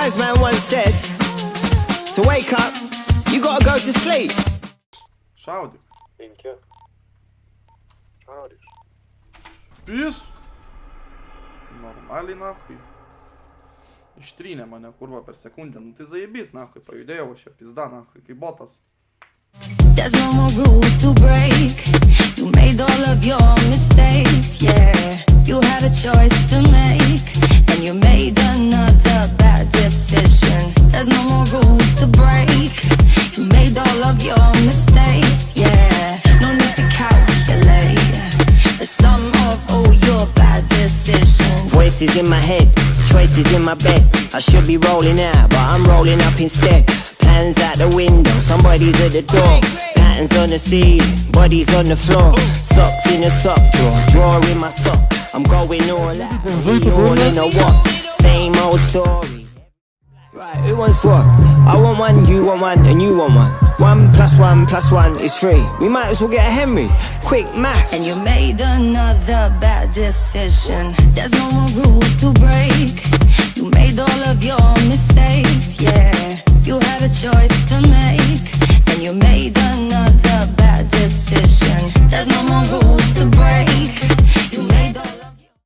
wise man once said, to wake up, you gotta go to sleep. Šaudyk. 5. Šaudyk. Pis. Normaliai nahui. Ištrynė mane kurva per sekundę. Nu tai zaibys nahui, pajudėjau šia pizda nahui, kaip botas. There's no more rules to break. You made all of your mistakes, yeah. You had a choice to make, and you made another bad decision. There's no more rules to break. You made all of your mistakes, yeah. No need to calculate the sum of all your bad decisions. Voices in my head, choices in my bed. I should be rolling out, but I'm rolling up instead. Plans out the window, somebody's at the door. Patterns on the ceiling, bodies on the floor. Socks in the sock drawer, drawer in my sock. I'm going all out, we all in a what? Same old story. Right, who wants what? I want one, you want one, and you want one. 1 + 1 + 1 is 3. We might as well get a Henry. Quick maths. And you made another bad decision. There's no more rules to break. You made all of your mistakes, yeah. You had a choice to make, and you made another bad decision. There's no more rules to break.